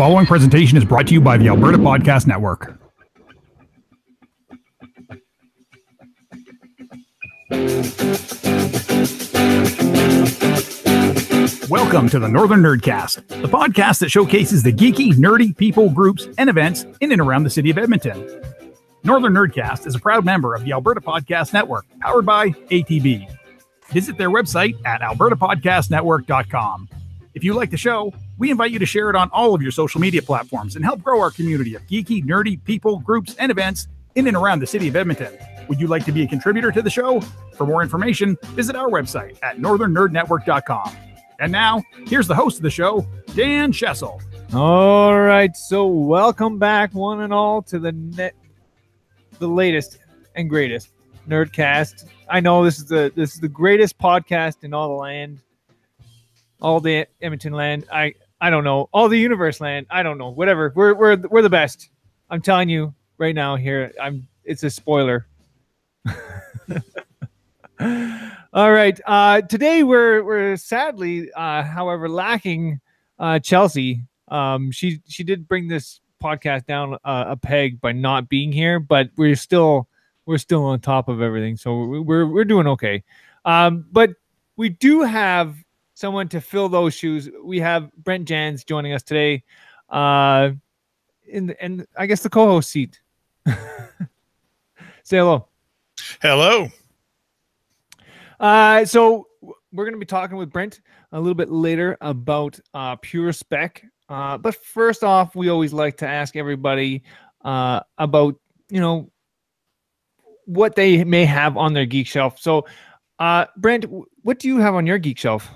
following presentation is brought to you by the Alberta Podcast Network. Welcome to the Northern Nerdcast, the podcast that showcases the geeky, nerdy people, groups, and events in and around the city of Edmonton. Northern Nerdcast is a proud member of the Alberta Podcast Network, powered by ATB. Visit their website at albertapodcastnetwork.com. If you like the show, we invite you to share it on all of your social media platforms and help grow our community of geeky, nerdy people, groups, and events in and around the city of Edmonton. Would you like to be a contributor to the show? For more information, visit our website at northernnerdnetwork.com. And now, here's the host of the show, Dan Chelsea. All right, so welcome back, one and all, to the latest and greatest Nerdcast. I know this is the greatest podcast in all the land, all the Edmonton land. I don't know, all the universe land. I don't know, whatever. We're the best. I'm telling you right now. Here, it's a spoiler. All right. Today we're sadly, however, lacking Chelsea. She did bring this podcast down a peg by not being here, but we're still on top of everything, so we're doing okay. But we do have someone to fill those shoes. We have Brent Jans joining us today, in I guess the co-host seat. Say hello. Hello. So we're going to be talking with Brent a little bit later about Pure Spec. But first off, we always like to ask everybody about, what they may have on their geek shelf. So, Brent, what do you have on your geek shelf?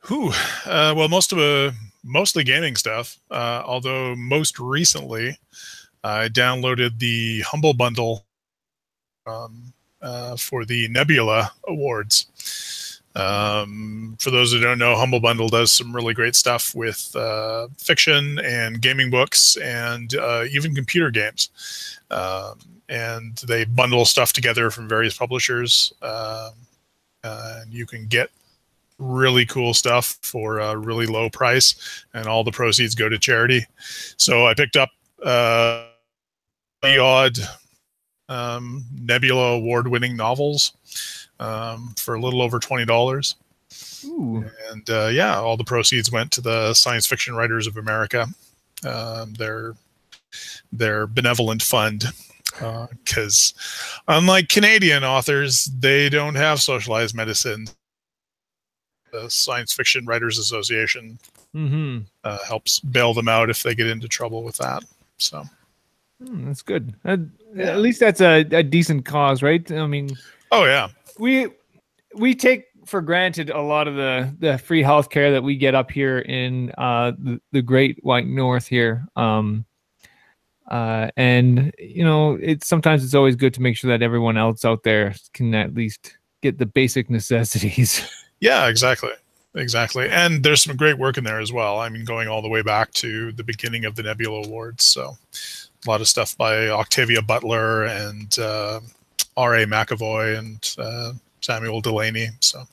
Well, mostly gaming stuff. Although most recently, I downloaded the Humble Bundle for the Nebula Awards. For those who don't know, Humble Bundle does some really great stuff with fiction and gaming books and even computer games. And they bundle stuff together from various publishers. And you can get really cool stuff for a really low price, and all the proceeds go to charity. So I picked up the odd Nebula award-winning novels for a little over $20. Ooh. And all the proceeds went to the Science Fiction Writers of America, their benevolent fund, because unlike Canadian authors, they don't have socialized medicine. The Science Fiction Writers Association helps bail them out if they get into trouble with that. So that's good. At least that's a decent cause, right? I mean, oh yeah, we take for granted a lot of the free healthcare that we get up here in the Great White North here. And sometimes it's always good to make sure that everyone else out there can at least get the basic necessities. Yeah, exactly. And there's some great work in there as well. I mean, going all the way back to the beginning of the Nebula Awards. So a lot of stuff by Octavia Butler and R.A. McAvoy and Samuel Delaney. So.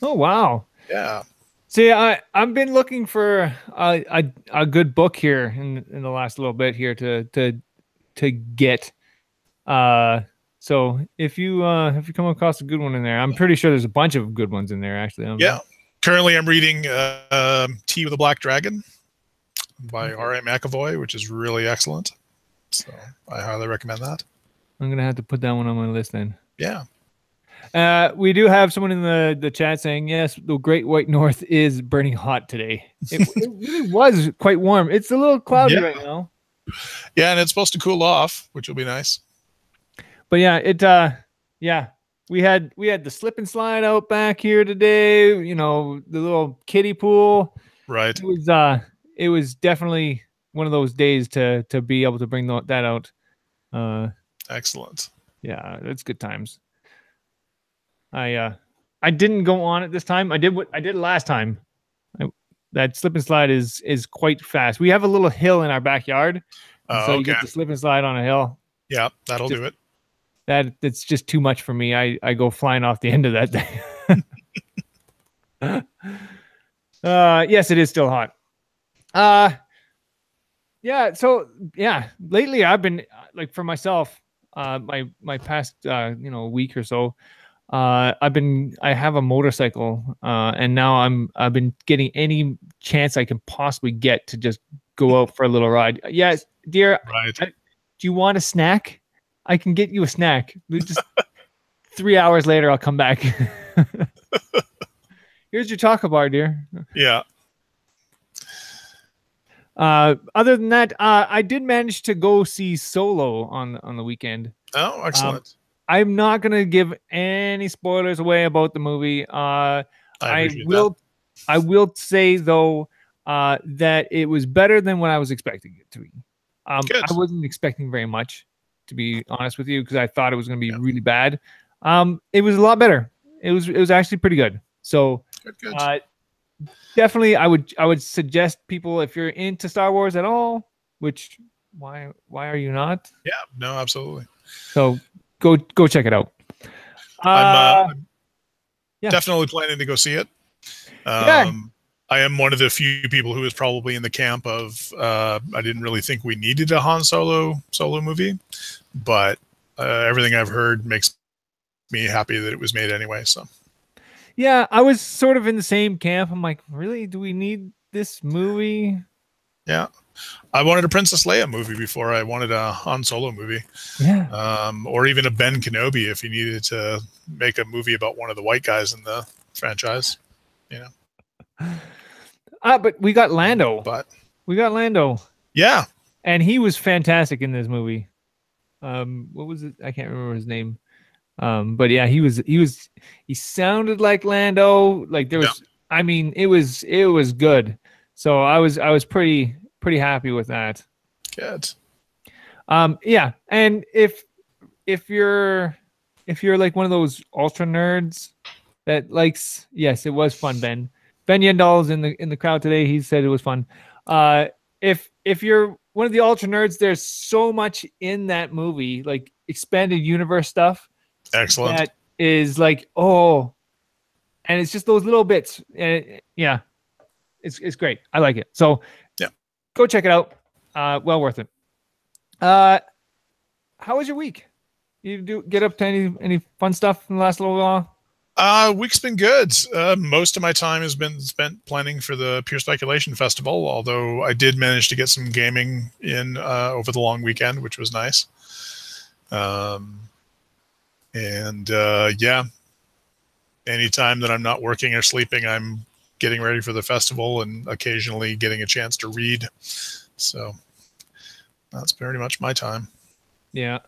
Oh, wow. Yeah. See, I've been looking for a good book here in the last little bit here to get. So if you come across a good one in there, I'm pretty sure there's a bunch of good ones in there actually. Yeah. Currently, I'm reading Tea with the Black Dragon by R.A. McAvoy, which is really excellent. So I highly recommend that. I'm gonna have to put that one on my list then. Yeah. We do have someone in the chat saying, yes, the Great White North is burning hot today. It really was quite warm. It's a little cloudy right now. Yeah, and it's supposed to cool off, which will be nice. But yeah, we had the slip and slide out back here today. The little kiddie pool. Right. It was definitely one of those days to be able to bring that out. Excellent. Yeah, it's good times. I didn't go on it this time. I did what I did last time. That slip and slide is quite fast. We have a little hill in our backyard, so you get to slip and slide on a hill. Yeah, that'll do it. It's just too much for me. I go flying off the end of that thing. Yes, it is still hot. Yeah. So yeah, lately I've been like for myself, my past week or so, I have a motorcycle, and now I've been getting any chance I can possibly get to just go out for a little ride. Yes, dear. Right. Do you want a snack? I can get you a snack. Just 3 hours later, I'll come back. Here's your taco bar, dear. Yeah. Other than that, I did manage to go see Solo on the weekend. Oh, excellent. I'm not gonna give any spoilers away about the movie. I will say though that it was better than what I was expecting it to be. I wasn't expecting very much, to be honest with you, because I thought it was going to be really bad. It was a lot better. It was actually pretty good. So good. Definitely, I would suggest people, if you're into Star Wars at all, which why are you not? Yeah, no, absolutely. So go check it out. I'm definitely planning to go see it. I am one of the few people who is probably in the camp of I didn't really think we needed a Han Solo movie, but everything I've heard makes me happy that it was made anyway. So yeah, I was sort of in the same camp. I'm like, really, do we need this movie? Yeah, I wanted a Princess Leia movie before I wanted a Han Solo movie. Yeah, or even a Ben Kenobi if you needed to make a movie about one of the white guys in the franchise. But we got Lando. Yeah, and he was fantastic in this movie. What was it? I can't remember his name. But yeah, he sounded like Lando. Like there was, I mean, it was good. So I was pretty happy with that. Good. Yeah, and if you're like one of those ultra nerds that likes, yes, it was fun. Ben Yendall's in the crowd today. He said it was fun. If you're one of the ultra nerds, there's so much in that movie, like expanded universe stuff. Excellent. That is like, and it's just those little bits. Yeah, it's great. I like it. So yeah, go check it out. Well worth it. How was your week? You get up to any fun stuff in the last little while? Week's been good. Most of my time has been spent planning for the Pure Speculation Festival, although I did manage to get some gaming in over the long weekend, which was nice. Yeah, anytime that I'm not working or sleeping, I'm getting ready for the festival and occasionally getting a chance to read. So that's pretty much my time. Yeah.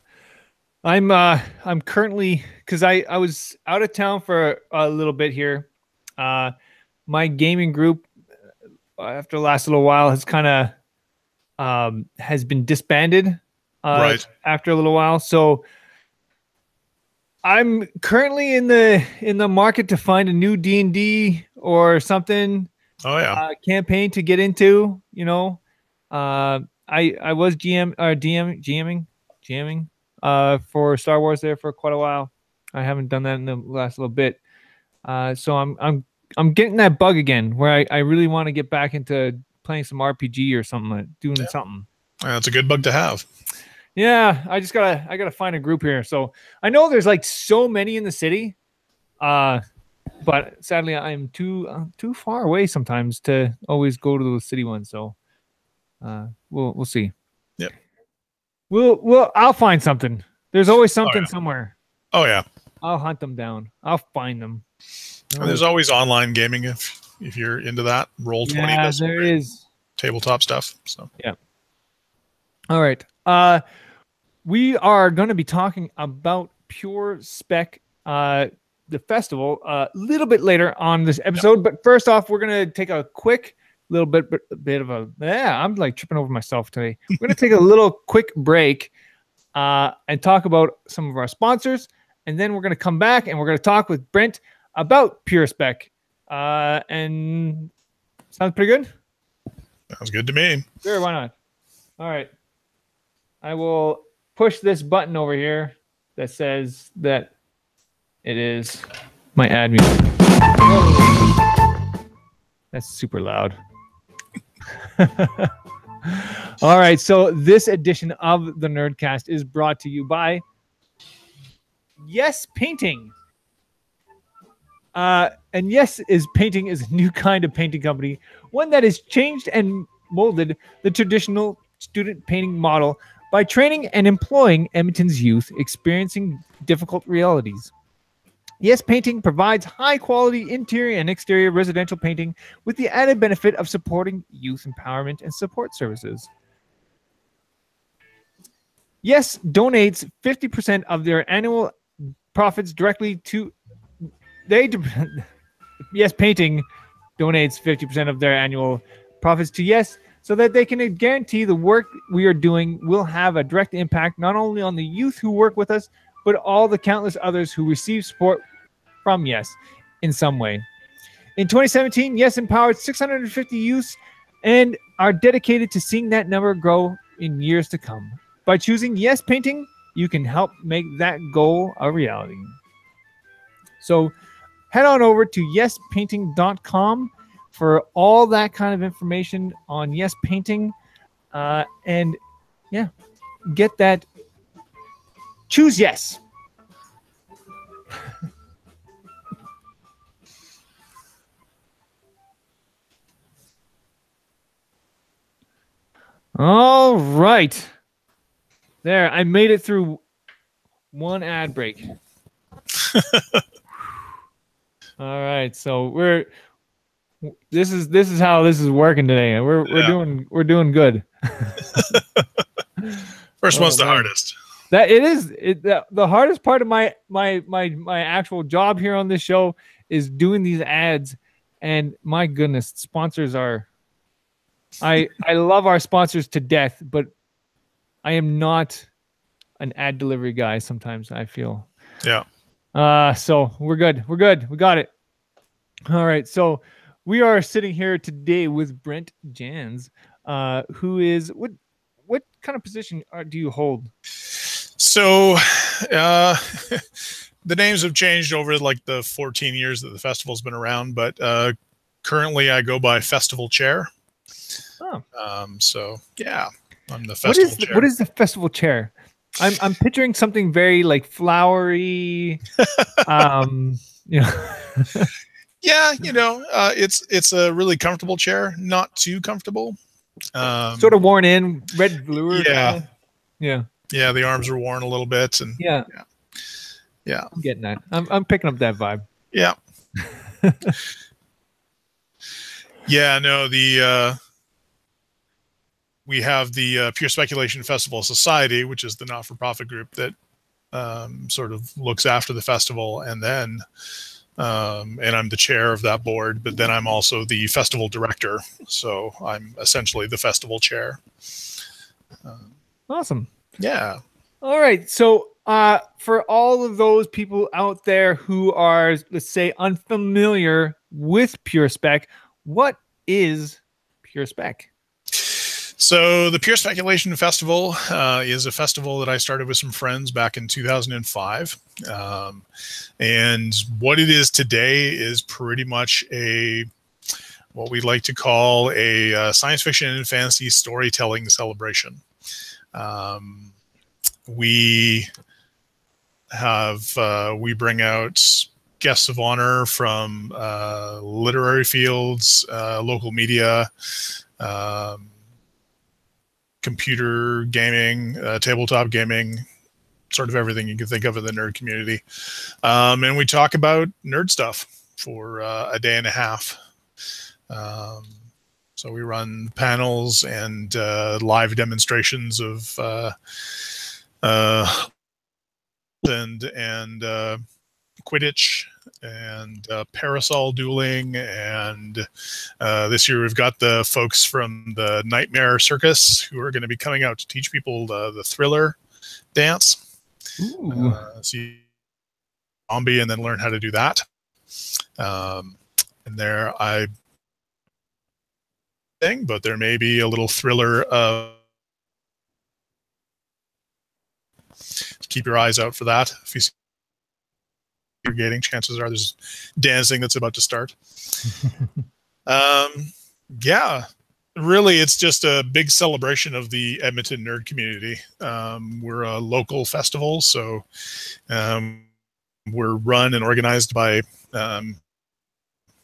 I'm currently, because I was out of town for a little bit here. My gaming group, after the last little while, has kind of has been disbanded. Right. After a little while, so I'm currently in the market to find a new D&D or something. Oh yeah. Campaign to get into. I was GMing for Star Wars there for quite a while. I haven't done that in the last little bit. So I'm getting that bug again where I really want to get back into playing some RPG or something, doing something. That's a good bug to have. Yeah, I gotta find a group here. So I know there's like so many in the city, but sadly I'm too far away sometimes to always go to those city ones. So we'll see. Yep. I'll find something. There's always something somewhere. Oh yeah. I'll hunt them down. I'll find them. And there's always online gaming if you're into that. Roll20. Yeah, there is tabletop stuff. So yeah. All right. We are going to be talking about Pure Spec, the festival, a little bit later on this episode. Yep. But first off, we're going to take a quick little bit of a I'm like tripping over myself today. We're going to take a little quick break and talk about some of our sponsors, and then we're going to come back and we're going to talk with Brent about Pure Spec. And sounds pretty good. Sounds good to me. Sure, why not? All right. I will push this button over here that says that it is my ad music. That's super loud. All right. So this edition of the Nerdcast is brought to you by Yes Painting. And Yes is Painting is a new kind of painting company, one that has changed and molded the traditional student painting model by training and employing Edmonton's youth experiencing difficult realities. Yes Painting provides high-quality interior and exterior residential painting with the added benefit of supporting youth empowerment and support services. Yes donates 50% of their annual profits directly to Yes Painting donates 50% of their annual profits to Yes so that they can guarantee the work we are doing will have a direct impact not only on the youth who work with us, but all the countless others who receive support from Yes in some way. In 2017, Yes empowered 650 youths and are dedicated to seeing that number grow in years to come. By choosing Yes Painting, you can help make that goal a reality. So head on over to yespainting.com for all that kind of information on Yes Painting. And yeah, get that. Choose Yes. All right. There, I made it through one ad break. All right, so this is how this is working today. We're doing good. First one's the hardest. That it is the hardest part of my actual job here on this show is doing these ads, and my goodness, sponsors are. I love our sponsors to death, but I am not an ad delivery guy. Sometimes I feel. Yeah. So we're good. We're good. We got it. All right. So we are sitting here today with Brent Jans, who is what kind of position do you hold? So, the names have changed over like the 14 years that the festival's been around, but currently I go by Festival Chair. Oh. So yeah, I'm the festival chair. What is the festival chair? I'm picturing something very like flowery. Yeah, it's a really comfortable chair, not too comfortable. Sort of worn in, red velour. Yeah. Yeah. Yeah, the arms are worn a little bit, and yeah. I'm getting that. I'm picking up that vibe. Yeah. Yeah, no, we have the Pure Speculation Festival Society, which is the not-for-profit group that sort of looks after the festival, and then and I'm the chair of that board, but then I'm also the festival director, so I'm essentially the festival chair. Awesome. Yeah. All right. So for all of those people out there who are, let's say, unfamiliar with Pure Spec, what is Pure Spec? So the Pure Speculation Festival is a festival that I started with some friends back in 2005. And what it is today is pretty much what we like to call a science fiction and fantasy storytelling celebration. We bring out guests of honor from literary fields, local media, computer gaming, tabletop gaming, sort of everything you can think of in the nerd community. And we talk about nerd stuff for a day and a half. So we run panels and live demonstrations of and Quidditch and parasol dueling, and this year we've got the folks from the Nightmare Circus who are going to be coming out to teach people the Thriller dance. See zombie and then learn how to do that. And there but there may be a little Thriller keep your eyes out for that. If you see gating, chances are there's dancing that's about to start. Yeah. really, it's just a big celebration of the Edmonton nerd community. We're a local festival, so we're run and organized by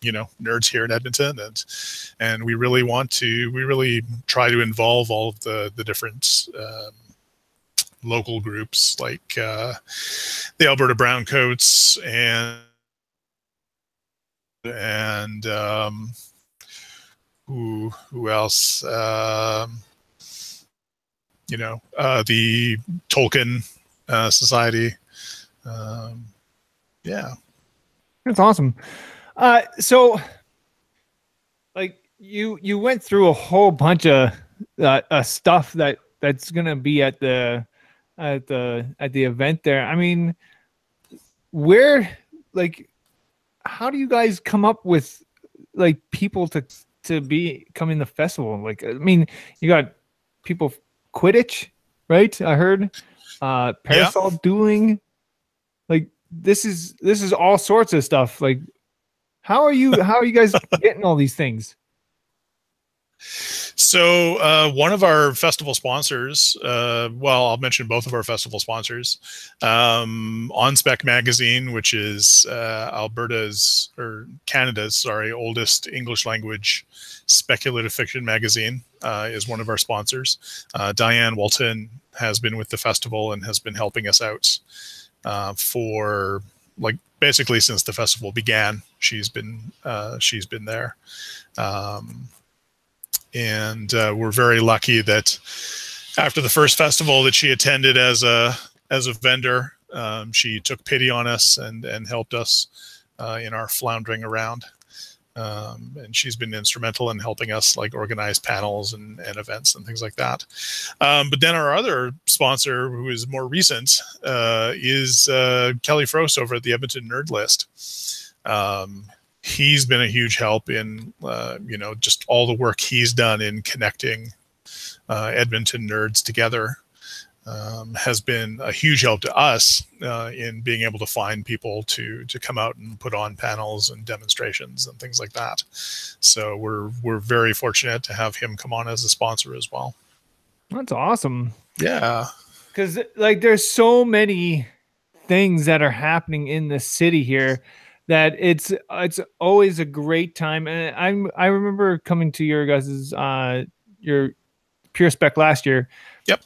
nerds here in Edmonton, and we really try to involve all of the different local groups like the Alberta Browncoats and who else? The Tolkien Society. Yeah, That's awesome. So, like you went through a whole bunch of stuff that's gonna be at the event there. I mean, where how do you guys come up with people to be coming to the festival? Like, I mean, you got people Quidditch, right? I heard parasol dueling. Like this is all sorts of stuff. Like, how are you guys getting all these things? So one of our festival sponsors, I'll mention both of our festival sponsors, On Spec Magazine, which is Canada's oldest English language speculative fiction magazine, is one of our sponsors. Diane Walton has been with the festival and has been helping us out for basically since the festival began. She's been there. And we're very lucky that after the first festival that she attended as a vendor, she took pity on us and helped us in our floundering around. And she's been instrumental in helping us organize panels and events and things like that. But then our other sponsor, who is more recent, is Kelly Frost over at the Edmonton Nerd List. He's been a huge help in, just all the work he's done in connecting Edmonton nerds together. Has been a huge help to us in being able to find people to come out and put on panels and demonstrations and things like that. So we're very fortunate to have him come on as a sponsor as well. That's awesome. Yeah, because there's so many things that are happening in the city here that it's always a great time. And I remember coming to your guys's your Pure Spec last year. Yep.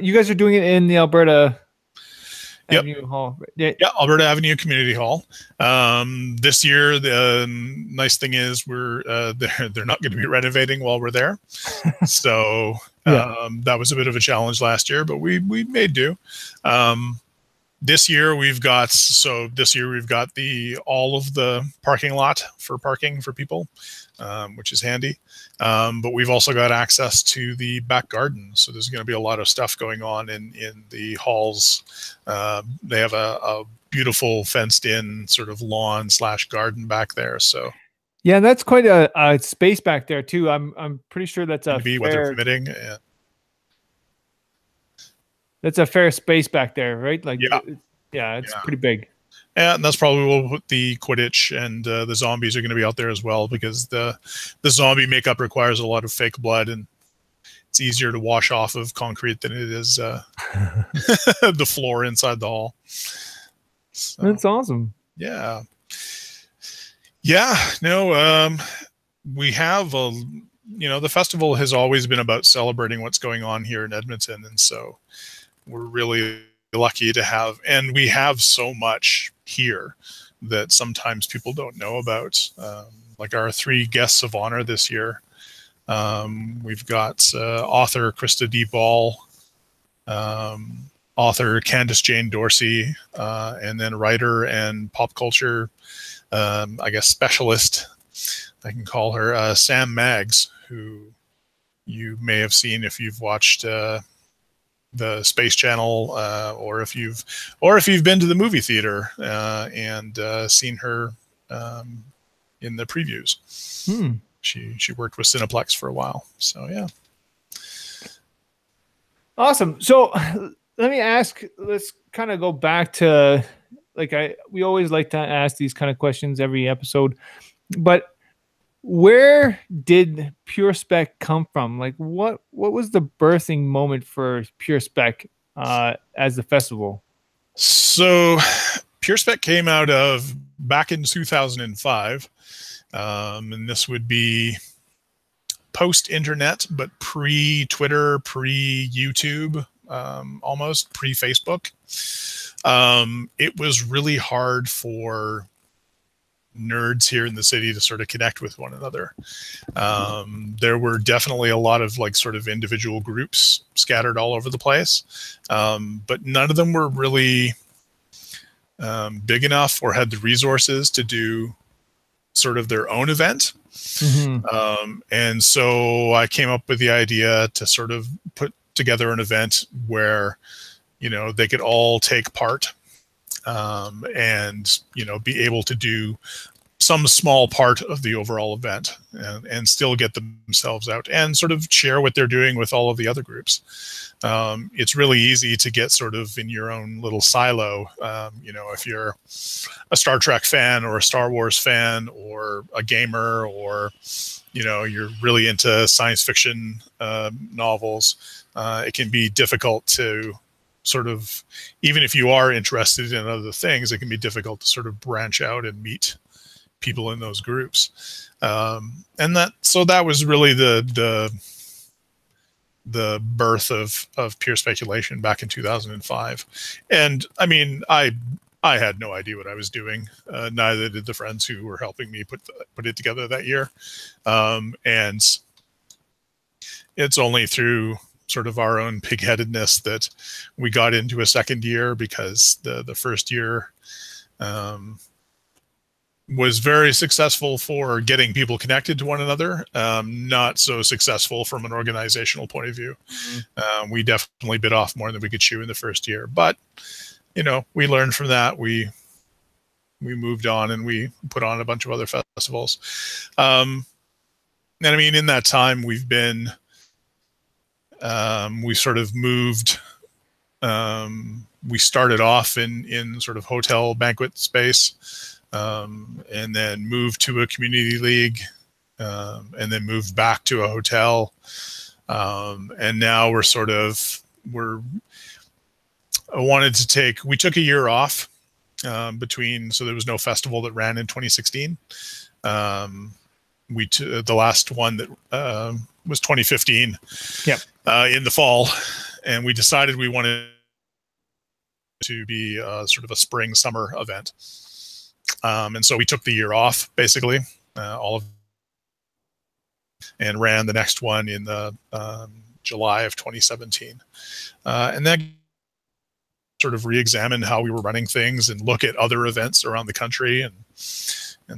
You guys are doing it in the Alberta Avenue Hall. Yeah, Alberta Avenue Community Hall. This year, the nice thing is they're not going to be renovating while we're there. So that was a bit of a challenge last year, but we made do. This year we've got all of the parking lot for parking for people, which is handy. But we've also got access to the back garden. So there's going to be a lot of stuff going on in the halls. They have a beautiful fenced in sort of lawn / garden back there. So yeah, that's quite a space back there too. I'm pretty sure that's weather permitting. That's a fair space back there, right? It's pretty big. Yeah, and that's probably where we'll put the Quidditch, and the zombies are going to be out there as well, because the zombie makeup requires a lot of fake blood, and it's easier to wash off of concrete than it is the floor inside the hall. So, that's awesome. Yeah. Yeah. No, we have the festival has always been about celebrating what's going on here in Edmonton, and so we're really lucky to have, and we have so much here that sometimes people don't know about. Like our 3 guests of honor this year, we've got author Krista D. Ball, author Candace Jane Dorsey, and then writer and pop culture, specialist, I can call her, Sam Maggs, who you may have seen if you've watched the Space Channel, or if you've been to the movie theater and seen her in the previews. She worked with Cineplex for a while. So yeah. Awesome. So let me ask. Let's kind of go back to we always like to ask these kind of questions every episode, but where did Pure Spec come from? Like, what was the birthing moment for Pure Spec as the festival? So Pure Spec came out of back in 2005. And this would be post-internet, but pre-Twitter, pre-YouTube, almost pre-Facebook. It was really hard for nerds here in the city to sort of connect with one another. There were definitely a lot of like sort of individual groups scattered all over the place, but none of them were really big enough or had the resources to do sort of their own event. And so I came up with the idea to sort of put together an event where, you know, they could all take part, and, you know, be able to do some small part of the overall event and still get themselves out and sort of share what they're doing with all of the other groups. It's really easy to get sort of in your own little silo. You know, if you're a Star Trek fan or a Star Wars fan or a gamer, or, you know, you're really into science fiction novels, it can be difficult to sort of, even if you are interested in other things, it can be difficult to sort of branch out and meet people in those groups. And that was really the birth of Pure Speculation back in 2005. And I mean, I had no idea what I was doing. Neither did the friends who were helping me put it together that year. And it's only through sort of our own pigheadedness that we got into a second year, because the first year was very successful for getting people connected to one another. Not so successful from an organizational point of view. We definitely bit off more than we could chew in the first year, but, you know, we learned from that. We moved on and we put on a bunch of other festivals. And I mean, in that time we've been, we sort of moved, we started off in sort of hotel banquet space, and then moved to a community league, and then moved back to a hotel. And now we took a year off, between, so there was no festival that ran in 2016. The last one that, was 2015. Yep. In the fall, and we decided we wanted to be sort of a spring summer event, and so we took the year off basically, and ran the next one in the July of 2017, and then sort of re-examine how we were running things and look at other events around the country and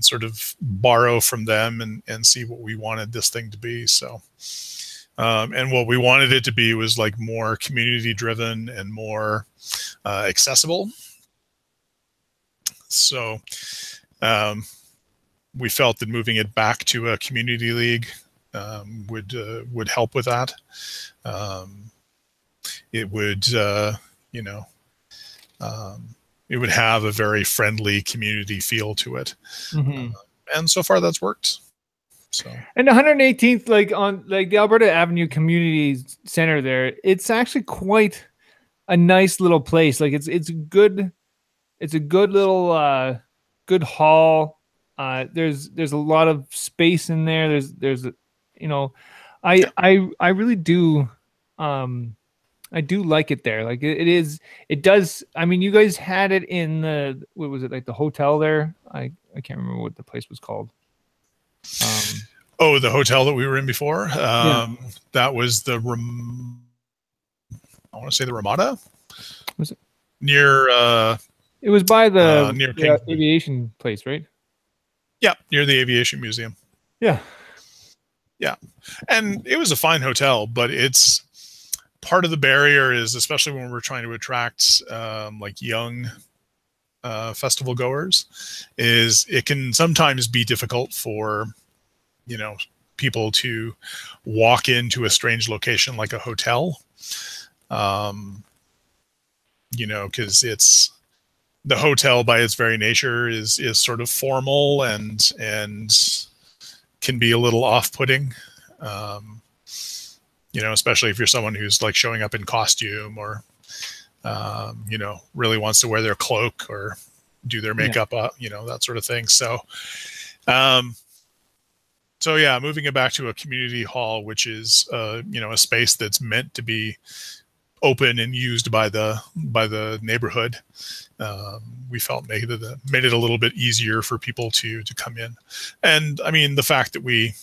sort of borrow from them and see what we wanted this thing to be. So. And what we wanted it to be was like more community driven and more accessible. So we felt that moving it back to a community league would help with that. It would, you know, it would have a very friendly community feel to it. And so far that's worked. So. And 118th, like on like the Alberta Avenue Community Center there, it's actually quite a nice little place. Like it's a good little good hall. There's a lot of space in there. There's you know, I really do I do like it there. Like it does. I mean, you guys had it in the, what was it, like the hotel there? I can't remember what the place was called. The hotel that we were in before. That was the I want to say the Ramada. Was it near? It was by the near aviation place, right? Yeah, near the aviation museum. Yeah, and it was a fine hotel, but it's part of the barrier is, especially when we're trying to attract like young festival goers, is it can sometimes be difficult for, you know, people to walk into a strange location like a hotel, you know, because it's, the hotel by its very nature is sort of formal and can be a little off-putting. Especially if you're someone who's like showing up in costume or, really wants to wear their cloak or do their makeup up, that sort of thing. So, moving it back to a community hall, which is, a space that's meant to be open and used by the neighborhood. We felt made it a little bit easier for people to come in. And I mean, the fact that we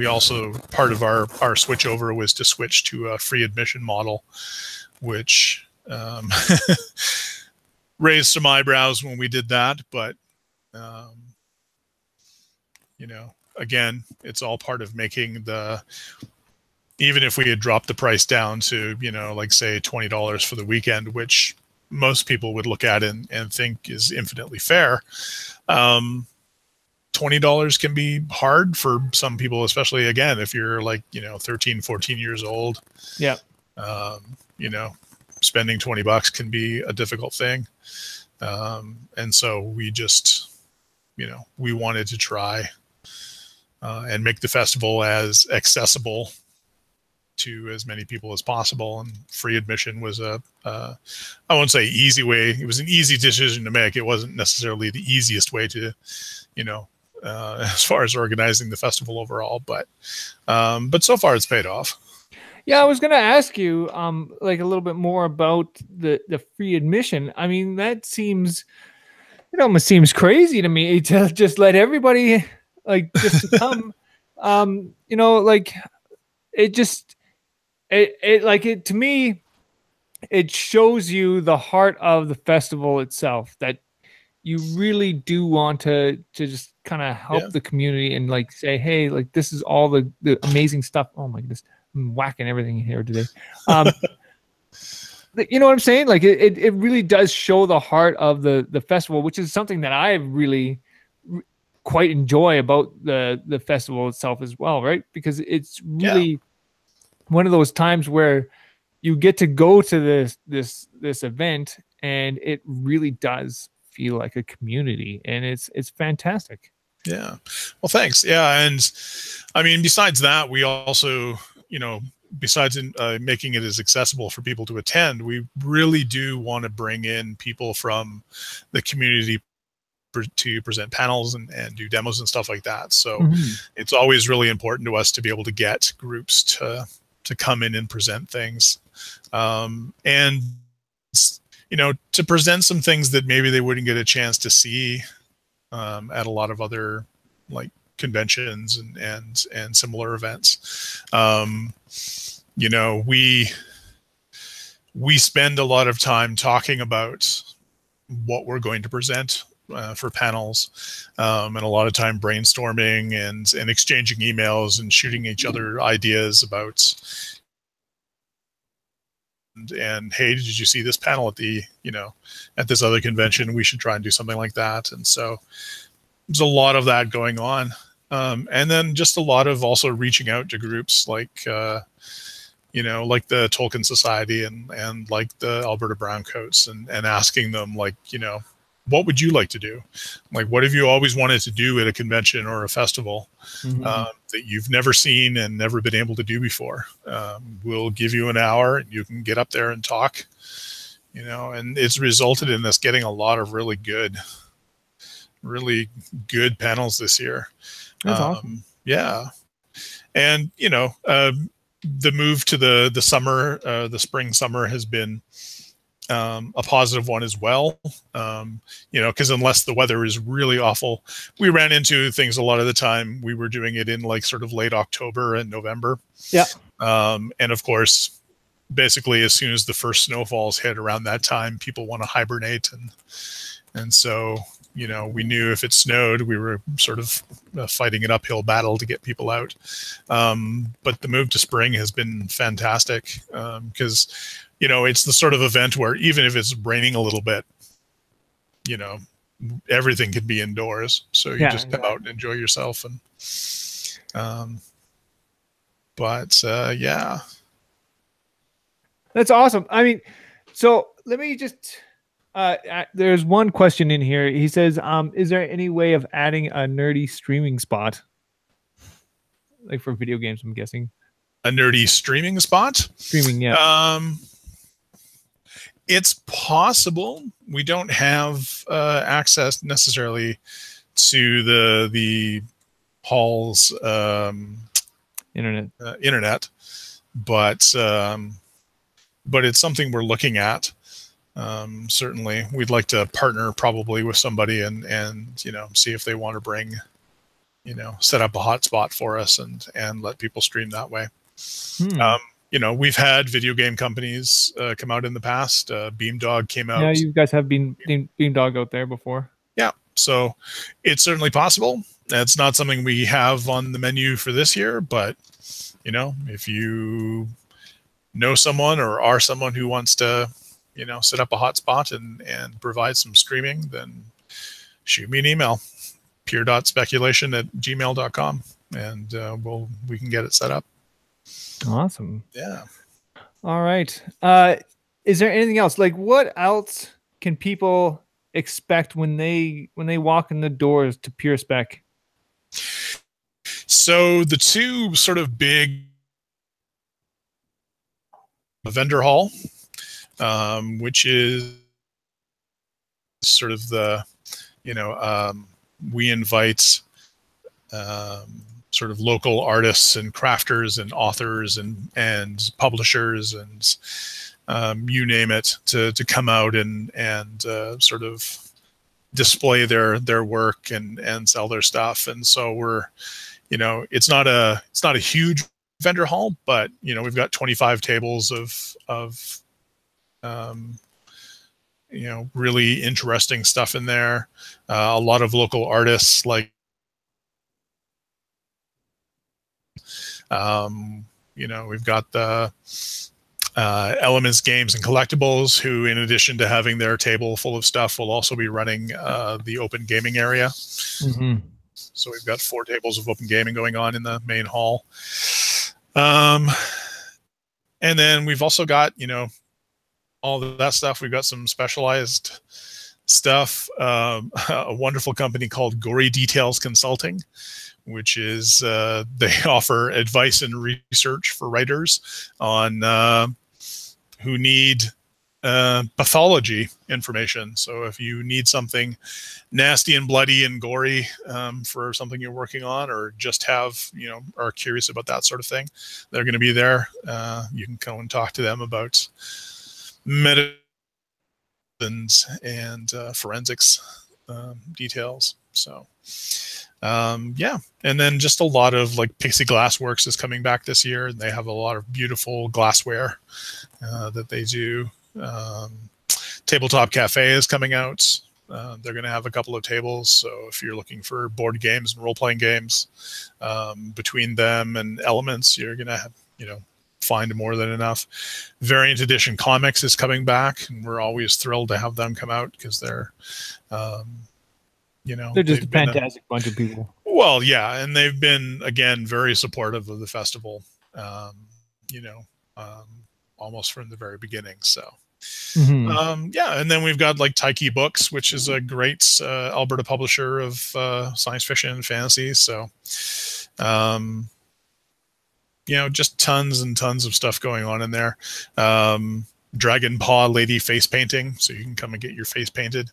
also, part of our switch over was to switch to a free admission model, which raised some eyebrows when we did that. But, again, it's all part of making even if we had dropped the price down to, like say $20 for the weekend, which most people would look at and think is infinitely fair. $20 can be hard for some people, especially again, if you're like, 13, 14 years old. Yeah. Spending $20 can be a difficult thing. And so we just, we wanted to try and make the festival as accessible to as many people as possible. And free admission was I won't say easy way. It was an easy decision to make. It wasn't necessarily the easiest way to, as far as organizing the festival overall, but so far it's paid off. Yeah, I was going to ask you like a little bit more about the free admission. I mean, that seems, it almost seems crazy to me to just let everybody like just to come. Like it just it to me, it shows you the heart of the festival itself, that you really do want to just kind of help the community and like say, hey, like this is all the amazing stuff. Oh my goodness, I'm whacking everything here today. You know what I'm saying? Like it really does show the heart of the festival, which is something that I really quite enjoy about the festival itself as well, right? Because it's really one of those times where you get to go to this event, and it really does feel like a community, and it's fantastic. Yeah. Well, thanks. Yeah. And I mean, besides that, we also, besides making it as accessible for people to attend, we really do want to bring in people from the community to present panels and do demos and stuff like that. So it's always really important to us to be able to get groups to come in and present things. And, to present some things that maybe they wouldn't get a chance to see at a lot of other like conventions and similar events. We spend a lot of time talking about what we're going to present for panels, and a lot of time brainstorming and exchanging emails and shooting each other ideas about, and hey, did you see this panel at this other convention? We should try and do something like that. And so there's a lot of that going on. And then just a lot of also reaching out to groups like, like the Tolkien Society and like the Alberta Browncoats and asking them like, what would you like to do? Like, what have you always wanted to do at a convention or a festival that you've never seen and never been able to do before? We'll give you an hour and you can get up there and talk, and it's resulted in us getting a lot of really good panels this year. That's awesome. Yeah. And, the move to the summer, the spring summer has been a positive one as well. Because unless the weather is really awful, we ran into things a lot of the time. We were doing it in like sort of late October and November. Yeah. And of course, basically as soon as the first snowfalls hit around that time, people want to hibernate. And so, we knew if it snowed, we were sort of fighting an uphill battle to get people out. But the move to spring has been fantastic because, it's the sort of event where even if it's raining a little bit, everything can be indoors. So you just come out and enjoy yourself. And, That's awesome. I mean, so let me just, There's one question in here. He says, is there any way of adding a nerdy streaming spot? Like for video games, I'm guessing. A nerdy streaming spot? Streaming, yeah. It's possible. We don't have access necessarily to the hall's internet, but it's something we're looking at. Certainly, we'd like to partner probably with somebody and see if they want to bring, set up a hotspot for us and let people stream that way. We've had video game companies come out in the past. Beamdog came out. Yeah, you guys have Beamdog out there before. Yeah, so it's certainly possible. It's not something we have on the menu for this year, but if you know someone or are someone who wants to, set up a hotspot and provide some streaming, then shoot me an email, pure.speculation@gmail.com, and we can get it set up. Awesome. Yeah. All right. Is there anything else? Like, what else can people expect when they walk in the doors to Pure Spec? So the two sort of big vendor hall, which is sort of the, we invite sort of local artists and crafters and authors and publishers and you name it to come out and sort of display their work and sell their stuff. And so we're, it's not a huge vendor hall, but we've got 25 tables of really interesting stuff in there. A lot of local artists like we've got the Elements Games and Collectibles, who in addition to having their table full of stuff will also be running the open gaming area. So we've got 4 tables of open gaming going on in the main hall. And then we've also got, all of that stuff. We've got some specialized stuff. A wonderful company called Gory Details Consulting, which is they offer advice and research for writers on who need pathology information. So if you need something nasty and bloody and gory for something you're working on, or just have, are curious about that sort of thing, they're going to be there. You can go and talk to them about medicine and forensics details. So yeah, and then just a lot of like Pixie Glass Works is coming back this year, and they have a lot of beautiful glassware that they do. Tabletop Cafe is coming out. They're going to have a couple of tables, so if you're looking for board games and role-playing games, between them and Elements, you're going to have, find more than enough. Variant Edition Comics is coming back, and we're always thrilled to have them come out because they're they're just a fantastic bunch of people. Well, yeah, and they've been, again, very supportive of the festival, almost from the very beginning. So, yeah, and then we've got like Taiki Books, which is a great Alberta publisher of science fiction and fantasy. So, just tons and tons of stuff going on in there. Dragon Paw Lady face painting, so you can come and get your face painted.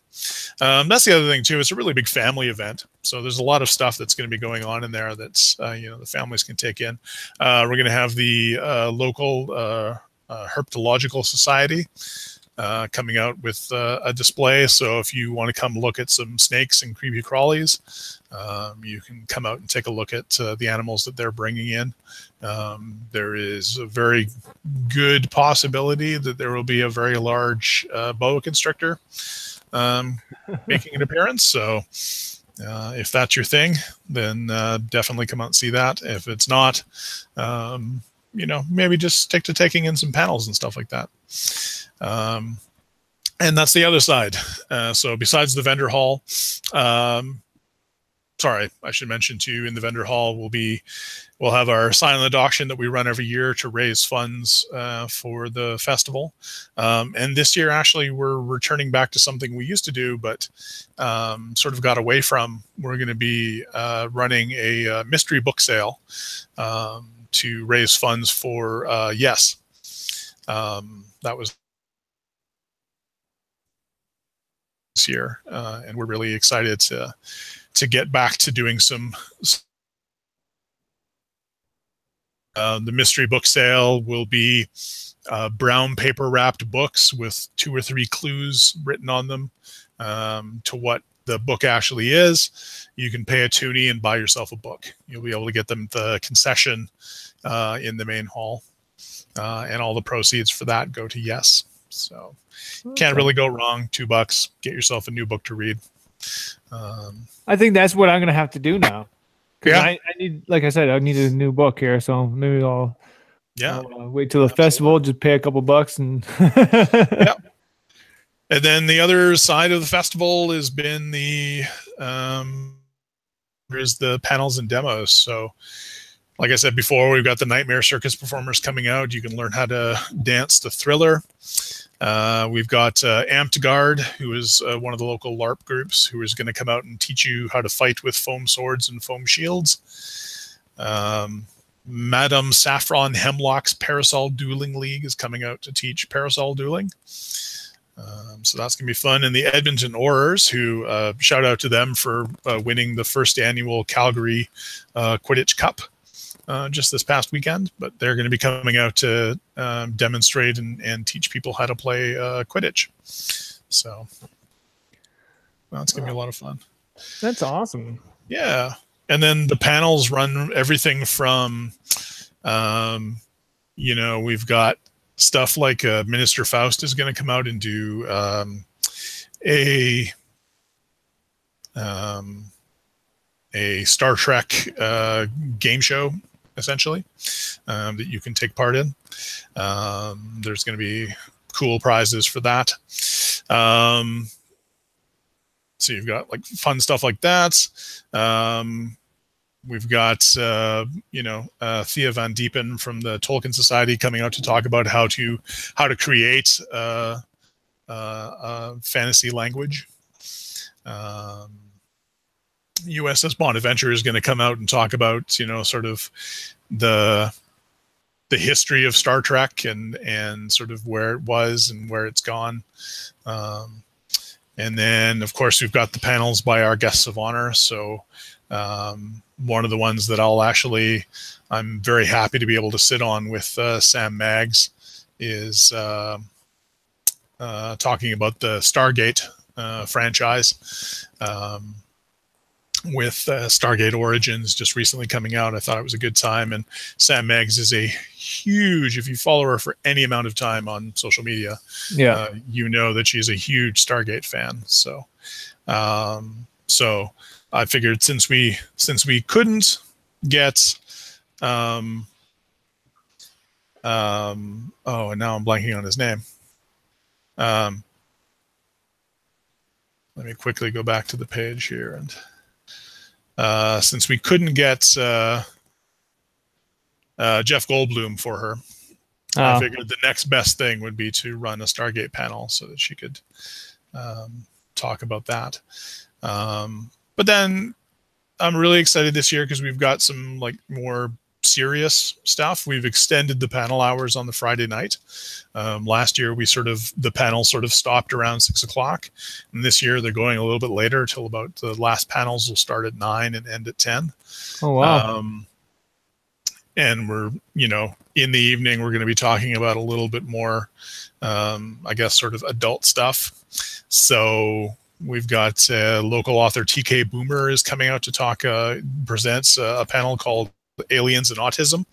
That's the other thing too. It's a really big family event, so there's a lot of stuff that's going to be going on in there that's the families can take in. We're going to have the local herpetological society coming out with a display. So if you want to come look at some snakes and creepy crawlies, you can come out and take a look at the animals that they're bringing in. There is a very good possibility that there will be a very large boa constrictor making an appearance. So if that's your thing, then definitely come out and see that. If it's not, maybe just stick to taking in some panels and stuff like that. And that's the other side. So besides the vendor hall, sorry, I should mention too, in the vendor hall we'll have our silent auction that we run every year to raise funds for the festival. And this year, actually, we're returning back to something we used to do, but sort of got away from. We're going to be running a mystery book sale to raise funds for Yes. That was this year, and we're really excited to get back to doing some. The mystery book sale will be brown paper wrapped books with 2 or 3 clues written on them to what the book actually is. You can pay a toonie and buy yourself a book. You'll be able to get them at the concession in the main hall, and all the proceeds for that go to Yes. So can't really go wrong. $2, get yourself a new book to read. I think that's what I'm gonna have to do now. Yeah, I need, like I said, I need a new book here, so maybe I'll wait till the festival, just pay a couple bucks, and yeah. And then the other side of the festival has been there's the panels and demos. So, like I said before, we've got the Nightmare Circus performers coming out. You can learn how to dance the Thriller. We've got Amped Guard, who is one of the local LARP groups, who is going to come out and teach you how to fight with foam swords and foam shields. Madame Saffron Hemlock's Parasol Dueling League is coming out to teach parasol dueling. So that's going to be fun. And the Edmonton Aurors, who shout out to them for winning the first annual Calgary Quidditch Cup just this past weekend. But they're going to be coming out to demonstrate and teach people how to play Quidditch. So that's going to be a lot of fun. That's awesome. Yeah. And then the panels run everything from, we've got stuff like Minister Faust is going to come out and do a Star Trek game show, essentially, that you can take part in. There's going to be cool prizes for that. So you've got like fun stuff like that. We've got, Thea Van Diepen from the Tolkien Society coming out to talk about how to create fantasy language. USS Bonaventure is going to come out and talk about, sort of the history of Star Trek and sort of where it was and where it's gone. And then, of course, we've got the panels by our guests of honor. So one of the ones that I'm very happy to be able to sit on with Sam Maggs is talking about the Stargate franchise, with Stargate Origins just recently coming out. I thought it was a good time. And Sam Maggs is a huge, if you follow her for any amount of time on social media, you know that she's a huge Stargate fan. So, so I figured since we couldn't get, and now I'm blanking on his name. Let me quickly go back to the page here. And since we couldn't get Jeff Goldblum for her, I figured the next best thing would be to run a Stargate panel so that she could talk about that. But then I'm really excited this year because we've got some like more serious stuff. We've extended the panel hours on the Friday night. Last year the panel sort of stopped around 6 o'clock, and this year they're going a little bit later till about the last panels will start at 9 and end at 10. Oh wow. And we're, in the evening, we're going to be talking about a little bit more, I guess, sort of adult stuff. So we've got local author TK Boomer is coming out to talk, presents a panel called Aliens and Autism,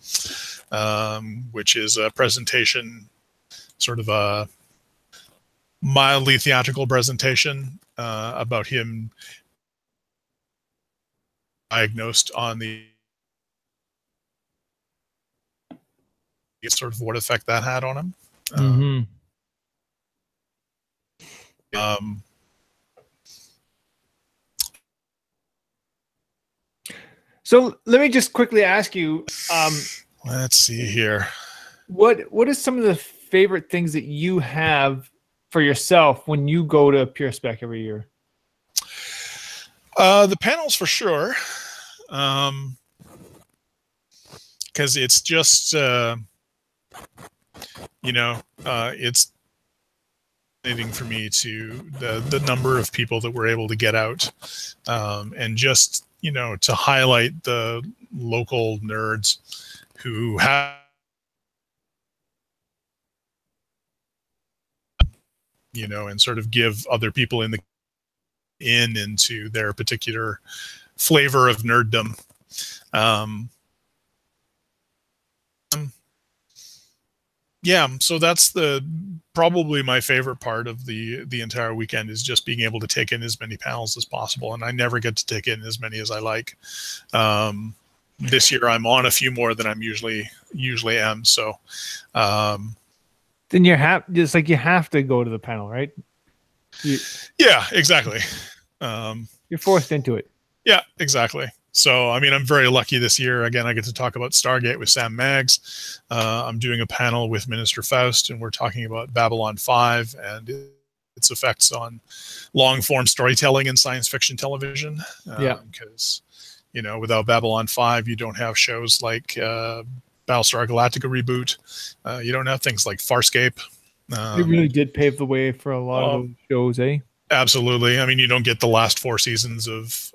which is a presentation, sort of a mildly theatrical presentation about him diagnosed on the sort of what effect that had on him. So let me just quickly ask you, let's see here. What is some of the favorite things that you have for yourself when you go to Pure Spec every year? The panels for sure. Because it's just, it's fascinating for me to the number of people that we're able to get out, and just, to highlight the local nerds who have, and sort of give other people into their particular flavor of nerddom. Yeah, so that's probably my favorite part of the entire weekend, is just being able to take in as many panels as possible, and I never get to take in as many as I like. This year I'm on a few more than I'm usually am. So then you have to go to the panel, right? Yeah, exactly. You're forced into it. Yeah, exactly. So, I mean, I'm very lucky this year. Again, I get to talk about Stargate with Sam Maggs. I'm doing a panel with Minister Faust, and we're talking about Babylon 5 and its effects on long-form storytelling in science fiction television. Because, without Babylon 5, you don't have shows like Battlestar Galactica reboot. You don't have things like Farscape. It really did pave the way for a lot of those shows, eh? Absolutely. I mean, you don't get the last 4 seasons of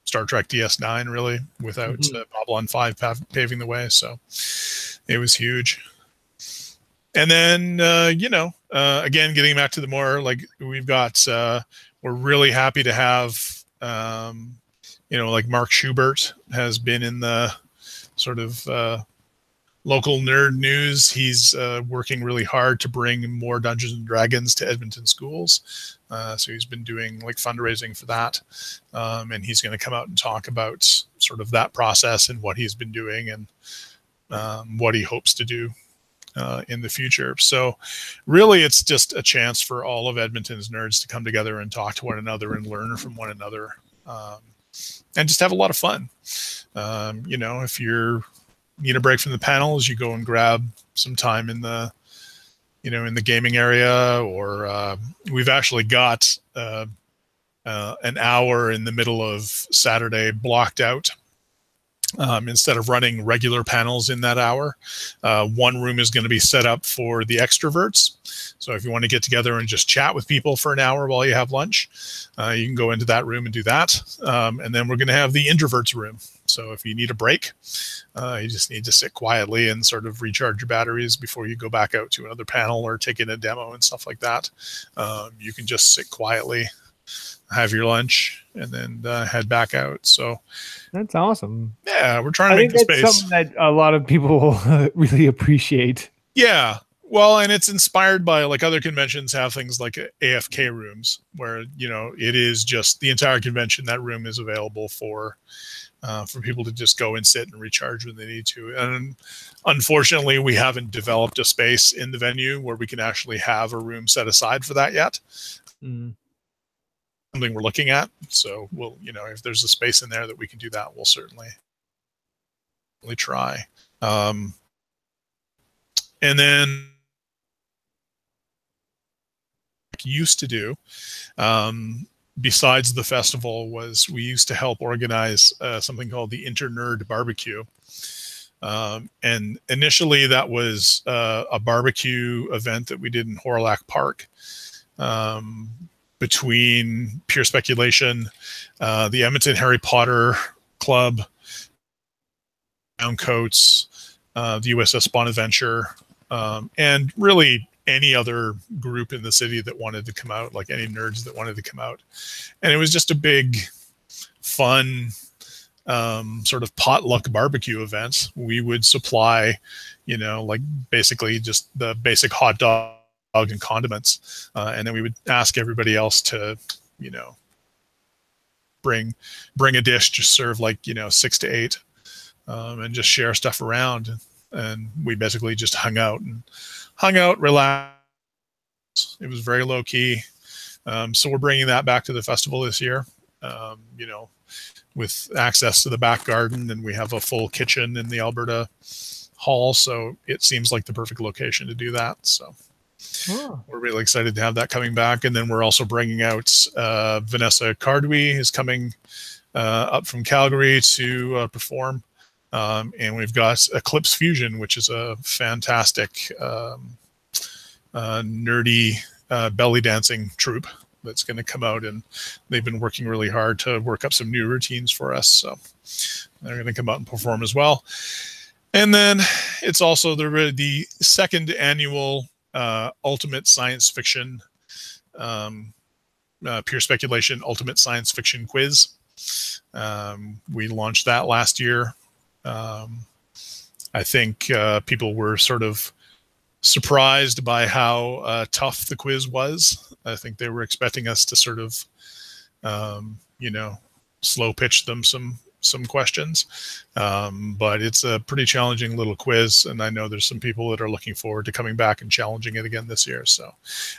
Star Trek DS9 really without Babylon 5 paving the way. So it was huge. And then, again, getting back to the more, like, we've got, we're really happy to have, like Mark Schubert has been in the sort of local nerd news. He's working really hard to bring more Dungeons and Dragons to Edmonton schools. So he's been doing like fundraising for that. And he's going to come out and talk about sort of that process and what he's been doing and what he hopes to do in the future. So really, it's just a chance for all of Edmonton's nerds to come together and talk to one another and learn from one another, and just have a lot of fun. If you need a break from the panels, you go and grab some time in the gaming area, or we've actually got an hour in the middle of Saturday blocked out. Instead of running regular panels in that hour, one room is going to be set up for the extroverts. So if you want to get together and just chat with people for an hour while you have lunch, you can go into that room and do that. And then we're going to have the introverts room. So if you need a break, you just need to sit quietly and sort of recharge your batteries before you go back out to another panel or take in a demo and stuff like that. You can just sit quietly, have your lunch, and then head back out. So that's awesome. Yeah, we're trying to make the space. That's something that a lot of people really appreciate. Yeah. Well, and it's inspired by, like, other conventions have things like AFK rooms where, it is just the entire convention. That room is available for people to just go and sit and recharge when they need to. And unfortunately, we haven't developed a space in the venue where we can actually have a room set aside for that yet. Something we're looking at. So we'll, if there's a space in there that we can do that, we'll certainly try. And then used to do, besides the festival, was we used to help organize something called the Inter-Nerd Barbecue. And initially that was a barbecue event that we did in Horilac Park, between Pure Speculation, the Edmonton Harry Potter Club, Brown Coats, the USS Bonaventure, and really any other group in the city that wanted to come out, like any nerds that wanted to come out. And it was just a big, fun, sort of potluck barbecue event. We would supply, like basically just the basic hot dog and condiments, and then we would ask everybody else to, bring a dish, just serve like 6 to 8, and just share stuff around. And we basically just hung out, relaxed. It was very low key. So we're bringing that back to the festival this year. with access to the back garden, and we have a full kitchen in the Alberta hall. So it seems like the perfect location to do that. So we're really excited to have that coming back. And then we're also bringing out Vanessa Cardui is coming up from Calgary to perform. And we've got Eclipse Fusion, which is a fantastic nerdy belly dancing troupe that's going to come out, and they've been working really hard to work up some new routines for us. So they're going to come out and perform as well. And then it's also the second annual Ultimate Science Fiction, Pure Speculation Ultimate Science Fiction Quiz. We launched that last year. I think people were sort of surprised by how tough the quiz was. I think they were expecting us to sort of, slow pitch them some questions. But it's a pretty challenging little quiz. And I know there's some people that are looking forward to coming back and challenging it again this year. So,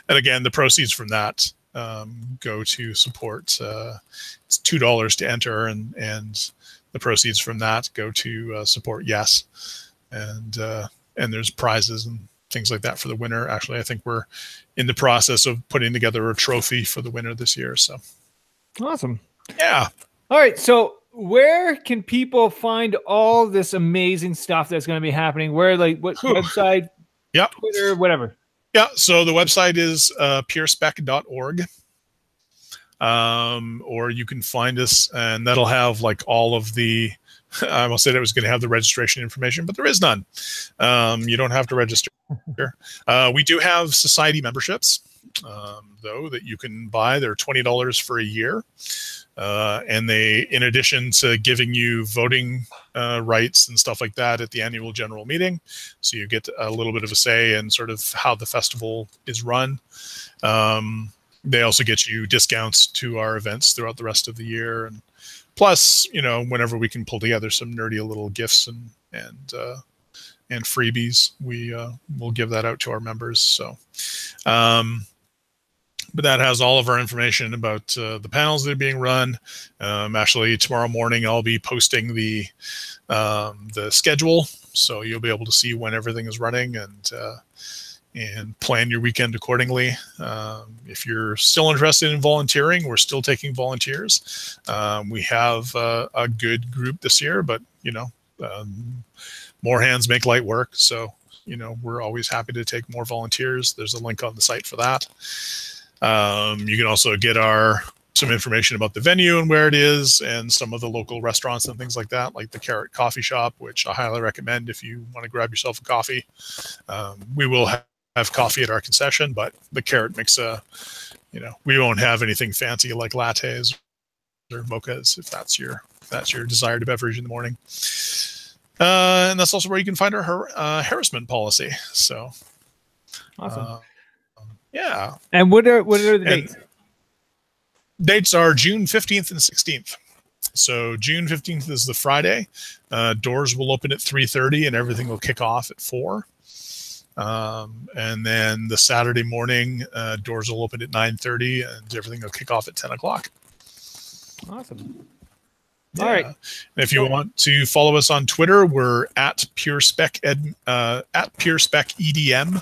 and again, the proceeds from that go to support. It's $2 to enter, and the proceeds from that go to support Yes. And there's prizes and things like that for the winner. Actually, I think we're in the process of putting together a trophy for the winner this year. So awesome. Yeah. All right. So where can people find all this amazing stuff that's going to be happening? Where, like, what website? Yeah. Twitter, whatever. Yeah. So the website is purespec.org. Or you can find us, and that'll have like all of the, I almost said it was going to have the registration information, but there is none. You don't have to register. We do have society memberships, though, that you can buy. They're $20 for a year. And they, in addition to giving you voting rights and stuff like that at the annual general meeting, so you get a little bit of a say in sort of how the festival is run. They also get you discounts to our events throughout the rest of the year. And plus, whenever we can pull together some nerdy little gifts and freebies, we'll give that out to our members. So, but that has all of our information about the panels that are being run. Actually, tomorrow morning, I'll be posting the schedule, so you'll be able to see when everything is running and plan your weekend accordingly. If you're still interested in volunteering, we're still taking volunteers. We have a good group this year, but more hands make light work. So, we're always happy to take more volunteers. There's a link on the site for that. You can also get some information about the venue and where it is, and some of the local restaurants and things like that, like the Carrot Coffee Shop, which I highly recommend if you want to grab yourself a coffee. We will have coffee at our concession, but the Carrot makes we won't have anything fancy like lattes or mochas if that's your desired beverage in the morning. And that's also where you can find our harassment policy. So awesome. Yeah. And what are the dates? Dates are June 15th and 16th. So June 15th is the Friday. Doors will open at 3:30 and everything will kick off at 4. And then the Saturday morning, doors will open at 9:30 and everything will kick off at 10 o'clock. Awesome. Yeah. All right. And if you want to follow us on Twitter, we're at Pure Spec EDM.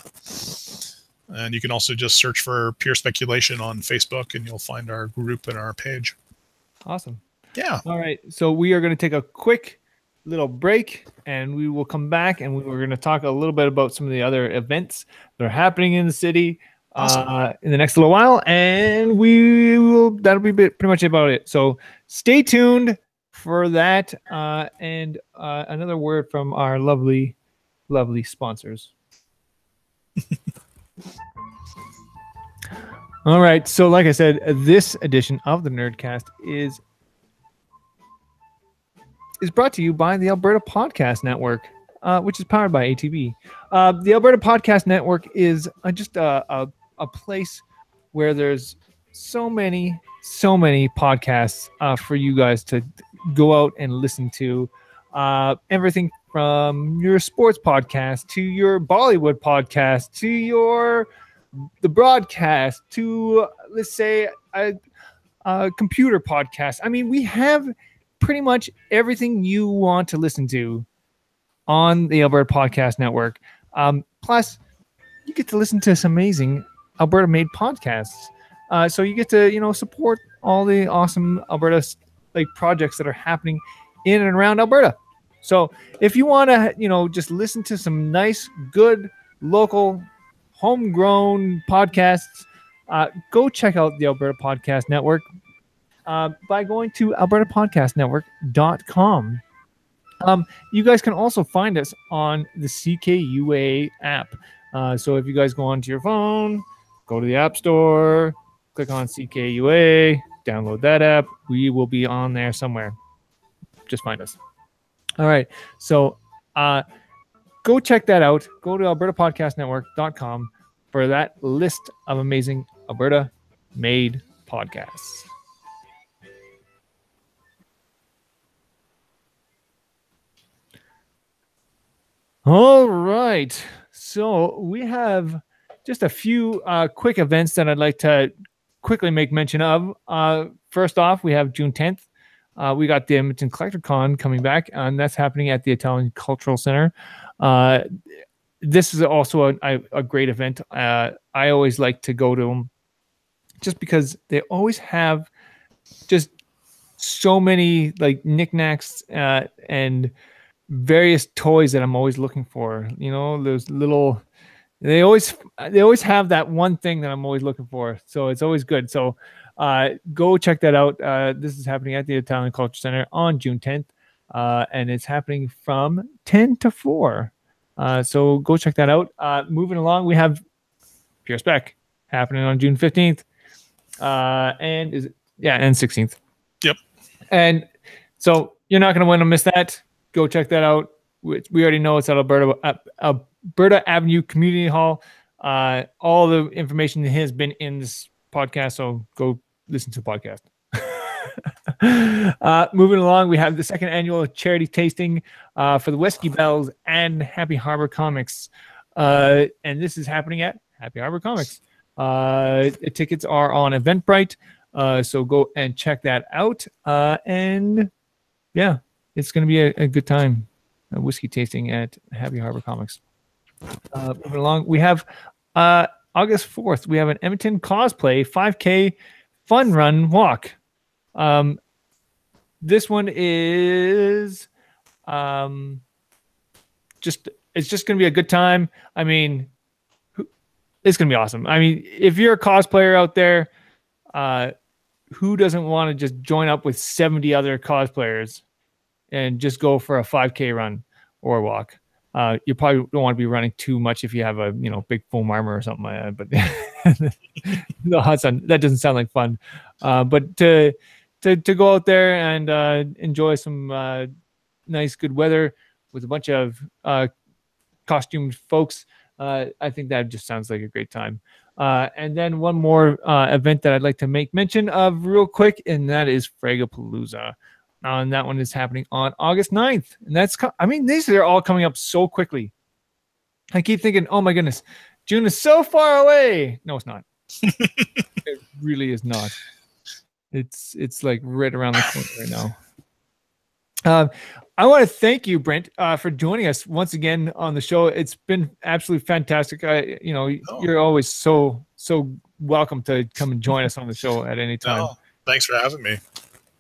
And you can also just search for Pure Speculation on Facebook, and you'll find our group and our page. Awesome. Yeah. All right. So we are going to take a quick little break, and we will come back, and we're going to talk a little bit about some of the other events that are happening in the city in the next little while. And that'll be pretty much about it. So stay tuned for that. And another word from our lovely, lovely sponsors. All right. So like I said, this edition of the Nerdcast is brought to you by the Alberta Podcast Network, which is powered by ATB. The Alberta Podcast Network is just a place where there's so many podcasts for you guys to go out and listen to. Everything from your sports podcast to your Bollywood podcast to the broadcast to, let's say, a computer podcast. I mean, we have pretty much everything you want to listen to on the Alberta Podcast Network. Plus, you get to listen to some amazing Alberta-made podcasts. So you get to, support all the awesome Alberta projects that are happening in and around Alberta. So if you want to, just listen to some nice, good, local, homegrown podcasts, go check out the Alberta Podcast Network by going to albertapodcastnetwork.com. You guys can also find us on the CKUA app. So if you guys go onto your phone, go to the App Store, click on CKUA, download that app. We will be on there somewhere. Just find us. All right. So go check that out. Go to albertapodcastnetwork.com for that list of amazing Alberta-made podcasts. All right. So we have just a few quick events that I'd like to quickly make mention of. First off, we have June 10th. We got the Edmonton Collector Con coming back, and that's happening at the Italian Cultural Center. This is also a great event. I always like to go to them just because they always have just so many knickknacks and various toys that I'm always looking for. Those little, they always have that one thing that I'm always looking for. So it's always good. So go check that out. This is happening at the Italian Culture Center on June 10th. And it's happening from 10 to 4. So go check that out. Moving along, we have Pure Spec happening on June 15th. And 16th. Yep. And so you're not going to want to miss that. Go check that out. We already know it's at Alberta Avenue Community Hall. All the information has been in this podcast, so go listen to the podcast. Moving along, we have the second annual charity tasting for the Whiskey Bells and Happy Harbor Comics. And this is happening at Happy Harbor Comics. The tickets are on Eventbrite, so go and check that out. And yeah, it's going to be a good time. A whiskey tasting at Happy Harbor Comics. Moving along, we have August 4th. We have an Edmonton Cosplay 5K Fun Run Walk. This one is it's just going to be a good time. I mean, it's going to be awesome. I mean, if you're a cosplayer out there, who doesn't want to just join up with 70 other cosplayers and just go for a 5K run or walk? You probably don't want to be running too much if you have a big foam armor or something like that. But no, that doesn't sound like fun. But to go out there and enjoy some nice good weather with a bunch of costumed folks, I think that just sounds like a great time. And then one more event that I'd like to make mention of real quick, and that is Fragapalooza. And that one is happening on August 9th. And these are all coming up so quickly. I keep thinking, oh my goodness, June is so far away. No, it's not. It really is not. It's like right around the corner right now. I want to thank you, Brent, for joining us once again on the show. It's been absolutely fantastic. You're always so welcome to come and join us on the show at any time. Oh, thanks for having me.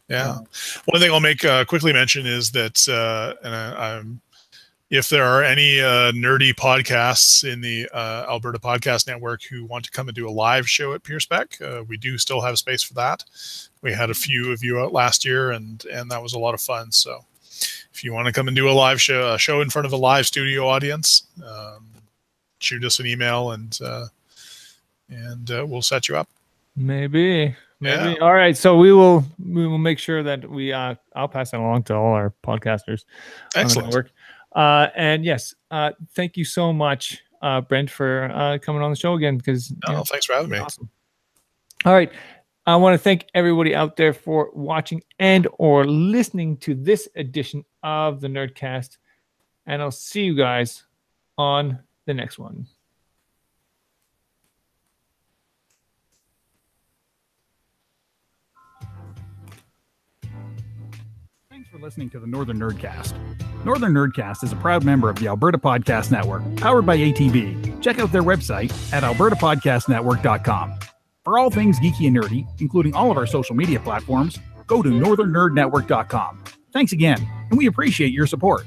Yeah. One thing I'll make quickly mention is that, if there are any nerdy podcasts in the Alberta Podcast Network who want to come and do a live show at Pure Spec, we do still have space for that. We had a few of you out last year, and that was a lot of fun. So if you want to come and do a live show in front of a live studio audience, shoot us an email and we'll set you up. Maybe. Yeah. All right. So we will make sure that I'll pass that along to all our podcasters. Excellent. On the network. And yes, thank you so much, Brent, for coming on the show again. Because thanks for having me. Awesome. All right. I want to thank everybody out there for watching and or listening to this edition of the Nerdcast. And I'll see you guys on the next one. for listening to the Northern Nerdcast. Northern Nerdcast is a proud member of the Alberta Podcast Network, powered by ATB. Check out their website at albertapodcastnetwork.com. For all things geeky and nerdy, including all of our social media platforms, go to northernnerdnetwork.com. Thanks again, and we appreciate your support.